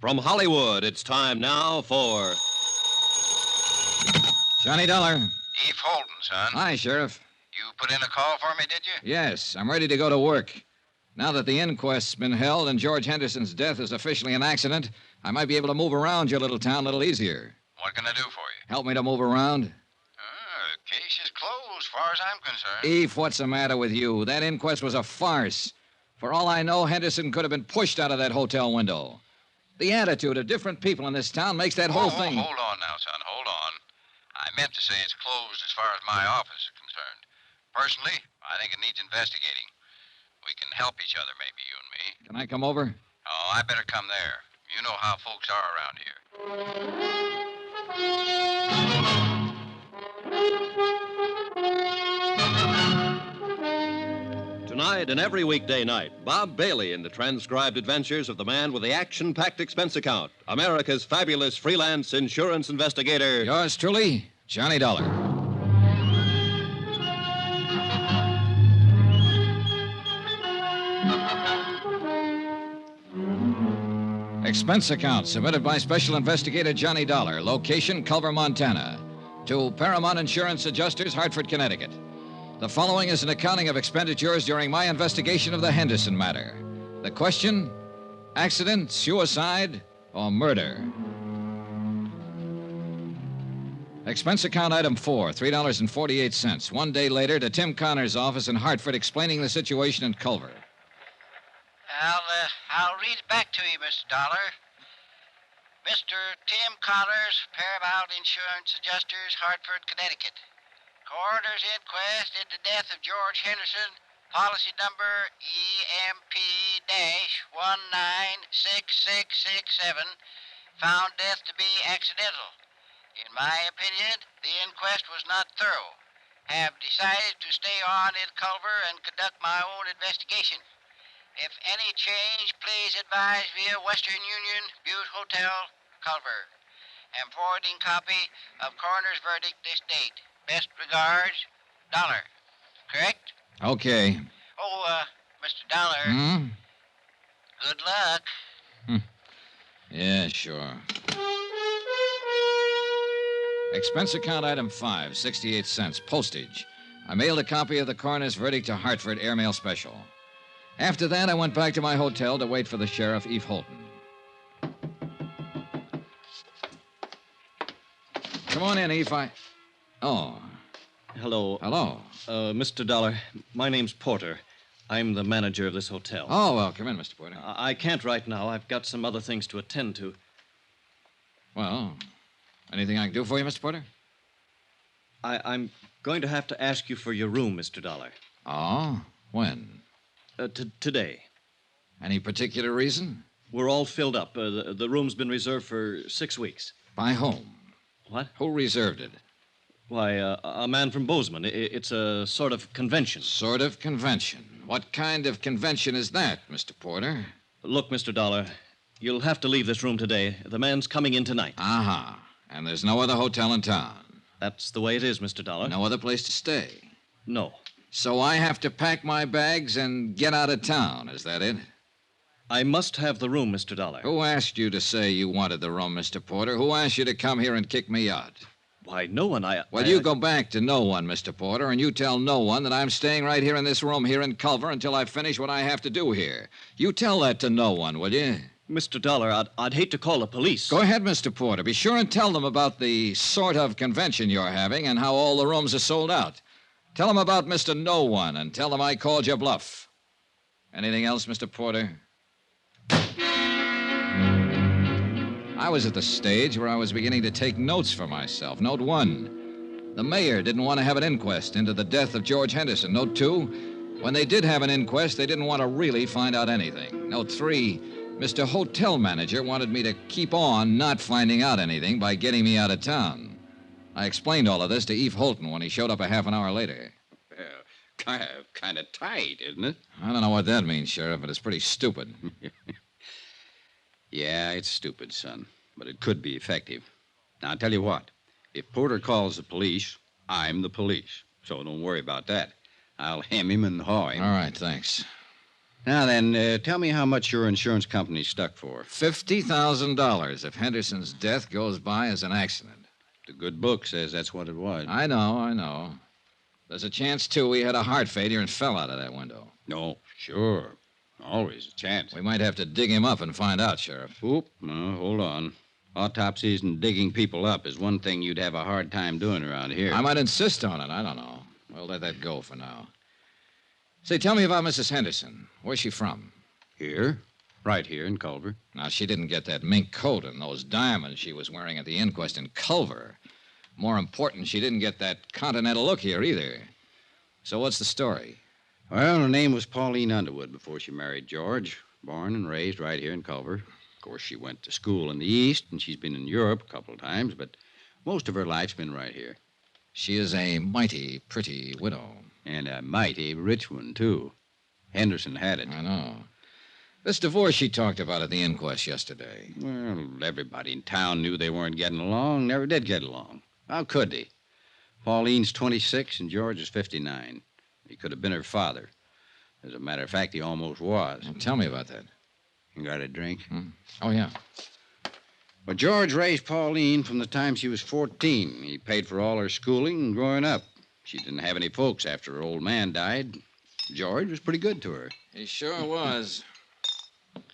From Hollywood, it's time now for Johnny Dollar. Eve Holden, son. Hi, Sheriff. You put in a call for me, did you? Yes, I'm ready to go to work. Now that the inquest's been held and George Henderson's death is officially an accident, I might be able to move around your little town a little easier. What can I do for you? Help me to move around? The case is closed, as far as I'm concerned. Eve, what's the matter with you? That inquest was a farce. For all I know, Henderson could have been pushed out of that hotel window. The attitude of different people in this town makes that whole thing... Hold on now, son, hold on. I meant to say it's closed as far as my office is concerned. Personally, I think it needs investigating. We can help each other, maybe, you and me. Can I come over? Oh, I better come there. You know how folks are around here. Tonight and every weekday night, Bob Bailey in the transcribed adventures of the man with the action-packed expense account, America's fabulous freelance insurance investigator. Yours truly, Johnny Dollar. Expense account submitted by Special Investigator Johnny Dollar. Location, Culver, Montana. To Paramount Insurance Adjusters, Hartford, Connecticut. The following is an accounting of expenditures during my investigation of the Henderson matter. The question, accident, suicide, or murder? Expense account item 4, $3.48. 1 day later to Tim Connor's office in Hartford explaining the situation in Culver. I'll read it back to you, Mr. Dollar. Mr. Tim Connors, Paramount Insurance Adjusters, Hartford, Connecticut. Coroner's inquest into death of George Henderson, policy number EMP-196667, found death to be accidental. In my opinion, the inquest was not thorough. Have decided to stay on in Culver and conduct my own investigation. If any change, please advise via Western Union, Butte Hotel, Culver. Am forwarding copy of coroner's verdict this date. Best regards, Dollar. Correct? Okay. Oh, Mr. Dollar. Good luck. Yeah, sure. Expense account item 5, 68 cents, postage. I mailed a copy of the coroner's verdict to Hartford, airmail special. After that, I went back to my hotel to wait for the sheriff, Eve Holton. Come on in, Eve. Oh. Hello. Hello. Mr. Dollar, my name's Porter. I'm the manager of this hotel. Oh, well, come in, Mr. Porter. I can't right now. I've got some other things to attend to. Well, anything I can do for you, Mr. Porter? I'm going to have to ask you for your room, Mr. Dollar. Oh? When? Today. Any particular reason? We're all filled up. The room's been reserved for 6 weeks. By whom? What? Who reserved it? Why, a man from Bozeman. It's a sort of convention. Sort of convention. What kind of convention is that, Mr. Porter? Look, Mr. Dollar, you'll have to leave this room today. The man's coming in tonight. Uh-huh. And there's no other hotel in town? That's the way it is, Mr. Dollar. No other place to stay? No. So I have to pack my bags and get out of town, is that it? I must have the room, Mr. Dollar. Who asked you to say you wanted the room, Mr. Porter? Who asked you to come here and kick me out? Why, no one. Well, you go back to no one, Mr. Porter, and you tell no one that I'm staying right here in this room here in Culver until I finish what I have to do here. You tell that to no one, will you? Mr. Dollar, I'd hate to call the police. Go ahead, Mr. Porter. Be sure and tell them about the sort of convention you're having and how all the rooms are sold out. Tell them about Mr. No One and tell them I called your bluff. Anything else, Mr. Porter? I was at the stage where I was beginning to take notes for myself. Note 1, the mayor didn't want to have an inquest into the death of George Henderson. Note 2, when they did have an inquest, they didn't want to really find out anything. Note 3, Mr. Hotel Manager wanted me to keep on not finding out anything by getting me out of town. I explained all of this to Eve Holton when he showed up a half an hour later. Kind of tight, isn't it? I don't know what that means, Sheriff, but it's pretty stupid. Yeah, it's stupid, son, but it could be effective. Now, I'll tell you what. If Porter calls the police, I'm the police, so don't worry about that. I'll hem him and haw him. All right, thanks. Now then, tell me how much your insurance company's stuck for. $50,000 if Henderson's death goes by as an accident. The good book says that's what it was. I know. There's a chance, too, he had a heart failure and fell out of that window. No, sure. Always a chance. We might have to dig him up and find out, Sheriff. Oop, no, hold on. Autopsies and digging people up is one thing you'd have a hard time doing around here. I might insist on it. I don't know. We'll let that go for now. Say, tell me about Mrs. Henderson. Where's she from? Here? Right here in Culver. Now, she didn't get that mink coat and those diamonds she was wearing at the inquest in Culver. More important, she didn't get that continental look here either. So what's the story? Well, her name was Pauline Underwood before she married George. Born and raised right here in Culver. Of course, she went to school in the East, and she's been in Europe a couple of times, but most of her life's been right here. She is a mighty pretty widow. And a mighty rich one, too. Henderson had it. I know. This divorce she talked about at the inquest yesterday. Well, everybody in town knew they weren't getting along, never did get along. How could they? Pauline's 26 and George is 59. He could have been her father. As a matter of fact, he almost was. Well, tell me about that. You got a drink? Oh, yeah. Well, George raised Pauline from the time she was 14. He paid for all her schooling and growing up. She didn't have any folks after her old man died. George was pretty good to her. He sure was.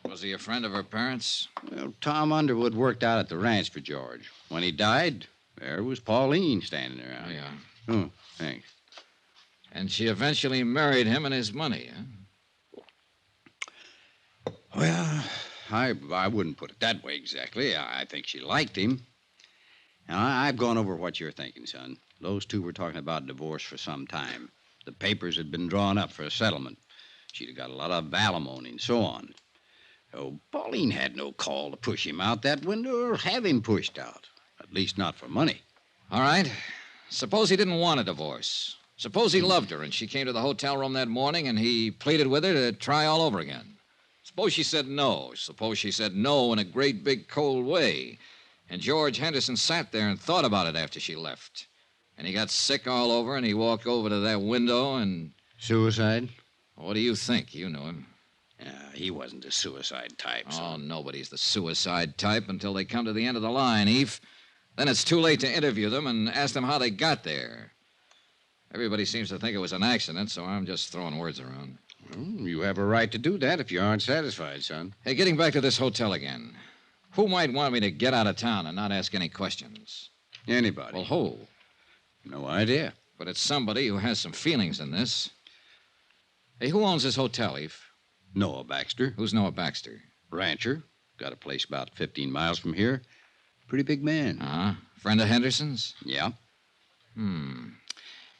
Was he a friend of her parents? Well, Tom Underwood worked out at the ranch for George. When he died, there was Pauline standing around. Oh, yeah. Oh, thanks. And she eventually married him and his money, huh? Well, I wouldn't put it that way exactly. I think she liked him. Now, I've gone over what you're thinking, son. Those two were talking about divorce for some time. The papers had been drawn up for a settlement. She'd have got a lot of alimony and so on. Oh, Pauline had no call to push him out that window or have him pushed out. At least not for money. All right. Suppose he didn't want a divorce. Suppose he loved her and she came to the hotel room that morning and he pleaded with her to try all over again. Suppose she said no. Suppose she said no in a great big cold way. And George Henderson sat there and thought about it after she left. And he got sick all over and he walked over to that window and... Suicide? What do you think? You knew him. He wasn't the suicide type. Oh, nobody's the suicide type until they come to the end of the line, Eve. Then it's too late to interview them and ask them how they got there. Everybody seems to think it was an accident, so I'm just throwing words around. Well, you have a right to do that if you aren't satisfied, son. Hey, getting back to this hotel again. Who might want me to get out of town and not ask any questions? Anybody. Well, who? No idea. But it's somebody who has some feelings in this. Hey, who owns this hotel, Eve? Noah Baxter. Who's Noah Baxter? Rancher. Got a place about 15 miles from here. Pretty big man. Uh-huh. Friend of Henderson's? Yeah. And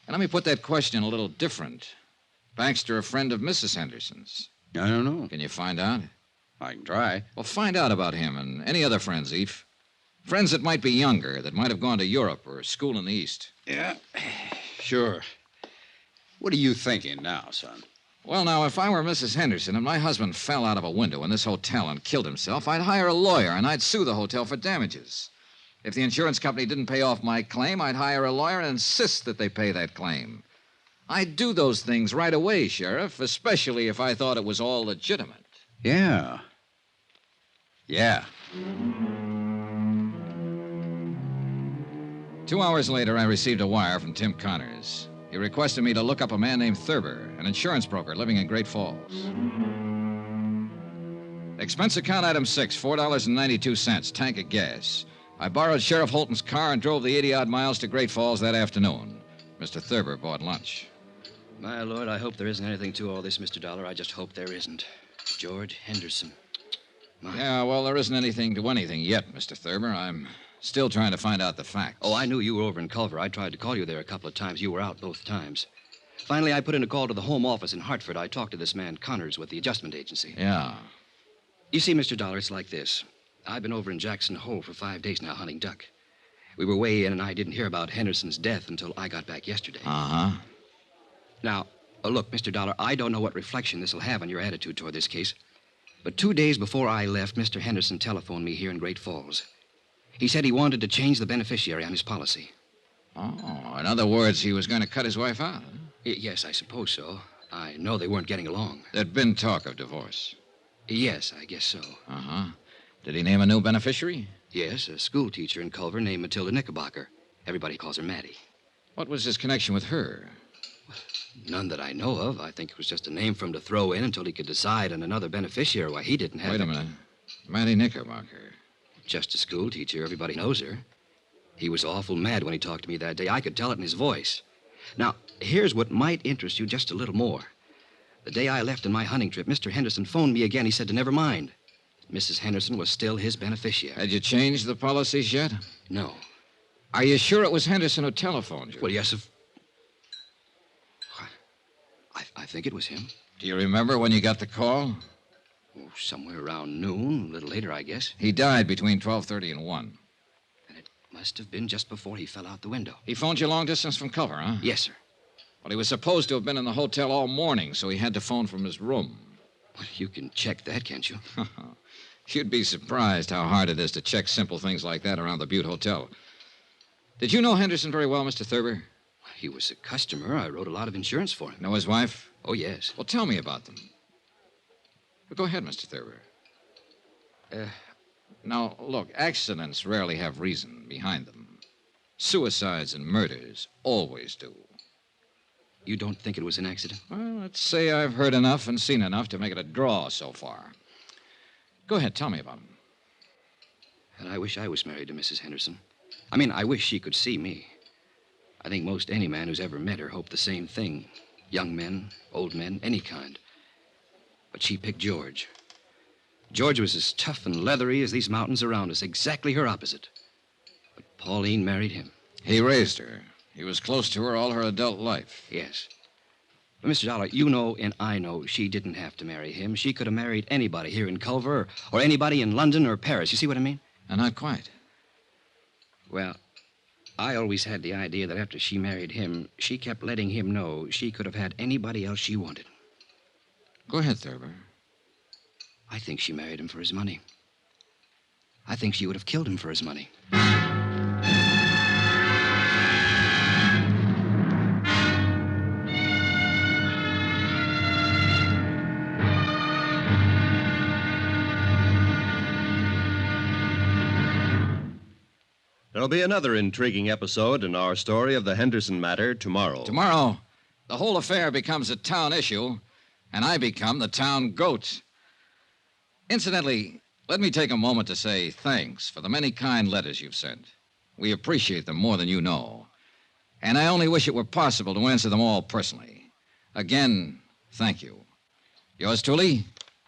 let me put that question a little different. Baxter a friend of Mrs. Henderson's? I don't know. Can you find out? I can try. Well, find out about him and any other friends, Eve. Friends that might be younger, that might have gone to Europe or school in the East. Yeah, sure. What are you thinking now, son? Well, now, if I were Mrs. Henderson and my husband fell out of a window in this hotel and killed himself, I'd hire a lawyer and I'd sue the hotel for damages. If the insurance company didn't pay off my claim, I'd hire a lawyer and insist that they pay that claim. I'd do those things right away, Sheriff, especially if I thought it was all legitimate. Yeah. Yeah. 2 hours later, I received a wire from Tim Connors. He requested me to look up a man named Thurber, an insurance broker living in Great Falls. Expense account item 6, $4.92, tank of gas. I borrowed Sheriff Holton's car and drove the 80-odd miles to Great Falls that afternoon. Mr. Thurber bought lunch. My lord, I hope there isn't anything to all this, Mr. Dollar. I just hope there isn't. George Henderson. Yeah, well, there isn't anything to anything yet, Mr. Thurber. I'm still trying to find out the facts. Oh, I knew you were over in Culver. I tried to call you there a couple of times. You were out both times. Finally, I put in a call to the home office in Hartford. I talked to this man, Connors, with the adjustment agency. Yeah. You see, Mr. Dollar, it's like this. I've been over in Jackson Hole for 5 days now hunting duck. We were way in, and I didn't hear about Henderson's death until I got back yesterday. Uh-huh. Now, look, Mr. Dollar, I don't know what reflection this will have on your attitude toward this case, but 2 days before I left, Mr. Henderson telephoned me here in Great Falls. He said he wanted to change the beneficiary on his policy. Oh, in other words, he was going to cut his wife out, huh? Yes, I suppose so. I know they weren't getting along. There'd been talk of divorce. Yes, I guess so. Uh-huh. Did he name a new beneficiary? Yes, a school teacher in Culver named Matilda Knickerbocker. Everybody calls her Maddie. What was his connection with her? None that I know of. I think it was just a name for him to throw in until he could decide on another beneficiary. Why, he didn't have... Wait a minute. Maddie Knickerbocker. Just a school teacher. Everybody knows her. He was awful mad when he talked to me that day. I could tell it in his voice. Now, here's what might interest you just a little more. The day I left on my hunting trip, Mr. Henderson phoned me again. He said to never mind. Mrs. Henderson was still his beneficiary. Had you changed the policies yet? No. Are you sure it was Henderson who telephoned you? Well, yes, I think it was him. Do you remember when you got the call? Oh, somewhere around noon, a little later, I guess. He died between 12:30 and 1. And it must have been just before he fell out the window. He phoned you long distance from Culver, huh? Yes, sir. Well, he was supposed to have been in the hotel all morning, so he had to phone from his room. Well, you can check that, can't you? You'd be surprised how hard it is to check simple things like that around the Butte Hotel. Did you know Henderson very well, Mr. Thurber? He was a customer. I wrote a lot of insurance for him. Know his wife? Oh, yes. Well, tell me about them. Well, go ahead, Mr. Thurber. Now, look, accidents rarely have reason behind them. Suicides and murders always do. You don't think it was an accident? Well, let's say I've heard enough and seen enough to make it a draw so far. Go ahead, tell me about him. And I wish I was married to Mrs. Henderson. I mean, I wish she could see me. I think most any man who's ever met her hoped the same thing. Young men, old men, any kind. But she picked George. George was as tough and leathery as these mountains around us, exactly her opposite. But Pauline married him. He raised her. He was close to her all her adult life. Yes. But, Mr. Dollar, you know and I know she didn't have to marry him. She could have married anybody here in Culver or anybody in London or Paris. You see what I mean? Not quite. Well, I always had the idea that after she married him, she kept letting him know she could have had anybody else she wanted. Go ahead, Thurber. I think she married him for his money. I think she would have killed him for his money. There'll be another intriguing episode in our story of the Henderson matter tomorrow. Tomorrow, the whole affair becomes a town issue, and I become the town goat. Incidentally, let me take a moment to say thanks for the many kind letters you've sent. We appreciate them more than you know. And I only wish it were possible to answer them all personally. Again, thank you. Yours truly,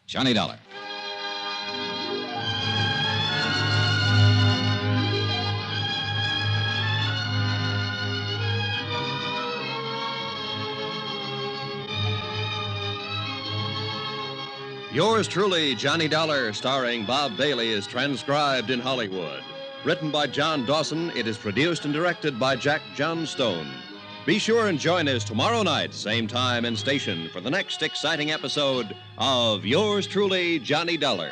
Johnny Dollar. Yours truly, Johnny Dollar, starring Bob Bailey, is transcribed in Hollywood. Written by John Dawson, it is produced and directed by Jack John Stone. Be sure and join us tomorrow night, same time and station, for the next exciting episode of Yours truly, Johnny Dollar.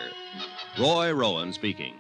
Roy Rowan speaking.